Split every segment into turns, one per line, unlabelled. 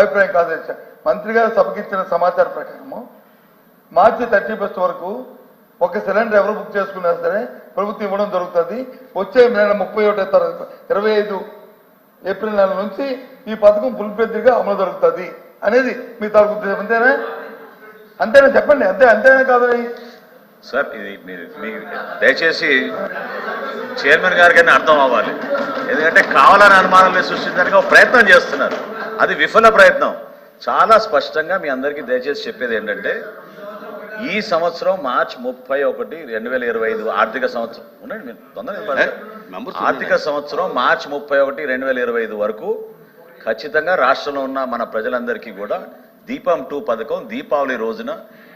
అభిప్రాయం కాదు. మంత్రి గారు సభకి ఇచ్చిన సమాచారం ప్రకారము మార్చి 31 వరకు ఒక సిలిండర్ ఎవరు బుక్ చేసుకున్నా సరే ప్రభుత్వం ఇవ్వడం జరుగుతుంది. వచ్చే నెల 25 ఏప్రిల్ నెల నుంచి ఈ పథకం ఫుల్ ఫ్లెడ్జ్‌గా అమలు జరుగుతుంది అనేది మీ తాలూకు ఉద్దేశం. అంతేనా? అంతేనా చెప్పండి. అంతేనా కాదని
సార్ ఇది మీకు దయచేసి చైర్మన్ గారికి అర్థం అవ్వాలి. ఎందుకంటే కావాలని అనుమానాలు సృష్టించడానికి ఒక ప్రయత్నం చేస్తున్నారు. అది విఫల ప్రయత్నం. చాలా స్పష్టంగా మీ అందరికీ దయచేసి చెప్పేది ఏంటంటే ఈ సంవత్సరం మార్చి 31, 2025 ఆర్థిక సంవత్సరం ఆర్థిక సంవత్సరం మార్చి 31, 2025 వరకు ఖచ్చితంగా రాష్ట్రంలో ఉన్న మన ప్రజలందరికీ కూడా దీపం 2 పథకం దీపావళి రోజున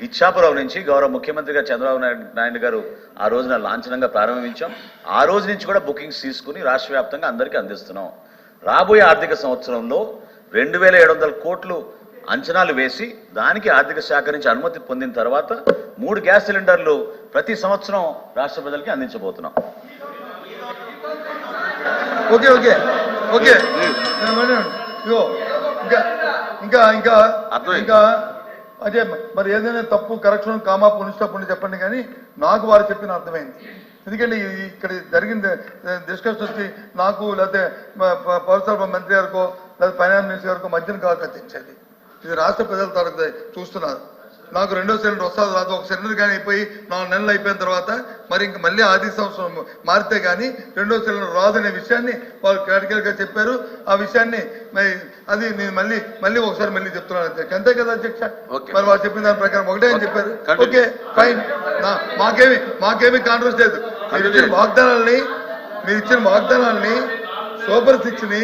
ఇచ్చాపురం నుంచి గౌరవ ముఖ్యమంత్రిగా చంద్రబాబు నాయుడు గారు ఆ రోజున లాంఛనంగా ప్రారంభించాం. ఆ రోజు నుంచి కూడా బుకింగ్స్ తీసుకుని రాష్ట్ర వ్యాప్తంగా అందరికీ అందిస్తున్నాం. రాబోయే ఆర్థిక సంవత్సరంలో 2700 కోట్లు అంచనాలు వేసి దానికి ఆర్థిక శాఖ నుంచి అనుమతి పొందిన తర్వాత 3 గ్యాస్ సిలిండర్లు ప్రతి సంవత్సరం రాష్ట్ర ప్రజలకి అందించబోతున్నాం.
ఓకే ఓకే ఓకే ఇంకా ఇంకా ఇంకా అదే మరి ఏదైనా తప్పు కరెక్షన్ కామా పునిష్టప్పుడు చెప్పండి. కానీ నాకు వారు చెప్పిన అర్థమైంది. ఎందుకంటే ఇక్కడ జరిగిన డిస్కషన్ వచ్చి నాకు లేకపోతే పౌరసరఫరా మంత్రి గారికో లేదా ఫైనాన్స్ మినిస్టర్ గారికో మధ్యన కాదు తెచ్చేది. ఇది రాష్ట్ర ప్రజలు తరగతి చూస్తున్నారు. నాకు 2వ సిలిండర్ వస్తుంది రాదు. ఒక సిలిండర్ కానీ అయిపోయి 4 నెలలు అయిపోయిన తర్వాత మరి ఇంక మళ్ళీ ఆర్థిక సంవత్సరం మారితే కానీ 2వ సిలిండర్ రాదనే విషయాన్ని వాళ్ళు క్రిటికల్గా చెప్పారు. ఆ విషయాన్ని అది నేను మళ్ళీ ఒకసారి మళ్ళీ చెప్తున్నాను అధ్యక్ష. అంతే కదా అధ్యక్ష? మరి వాళ్ళు చెప్పిన దాని ప్రకారం ఒకటే అని చెప్పారు. Okay fine. మాకేమీ కాంట్రవర్సీ లేదు. మీరు ఇచ్చిన వాగ్దానాలని సూపర్ 6ని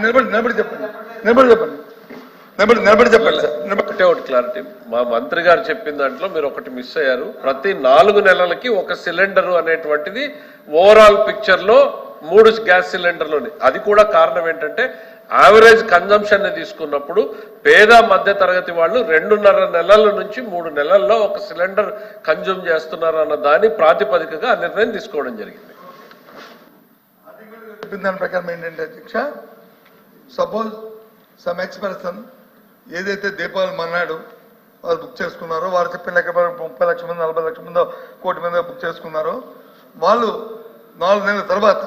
నిలబడి చెప్పండి సార్.
ఒకటి క్లారిటీ, మా మంత్రి గారు చెప్పిన దాంట్లో మీరు ఒకటి మిస్ అయ్యారు. ప్రతి 4 నెలలకి ఒక సిలిండర్ అనేటువంటిది ఓవరాల్ పిక్చర్ లో 3 గ్యాస్ సిలిండర్లోని. అది కూడా కారణం ఏంటంటే యావరేజ్ కన్జంప్షన్ తీసుకున్నప్పుడు పేద మధ్య తరగతి వాళ్ళు 2.5 నెలల నుంచి 3 నెలల్లో ఒక సిలిండర్ కన్జ్యూమ్ చేస్తున్నారు అన్న దాని ప్రాతిపదికగా ఆ నిర్ణయం తీసుకోవడం జరిగింది.
దాని ప్రకారం ఏంటంటే అధ్యక్ష, సపోజ్ సమ్ ఎక్స్పర్సన్ ఏదైతే దీపావళి మన్నాడు వారు బుక్ చేసుకున్నారో వారు చెప్పిన లెక్క 30 లక్షల మంది 40 లక్షల మంది 1 కోటి మంది బుక్ చేసుకున్నారో వాళ్ళు 4 నెలల తర్వాత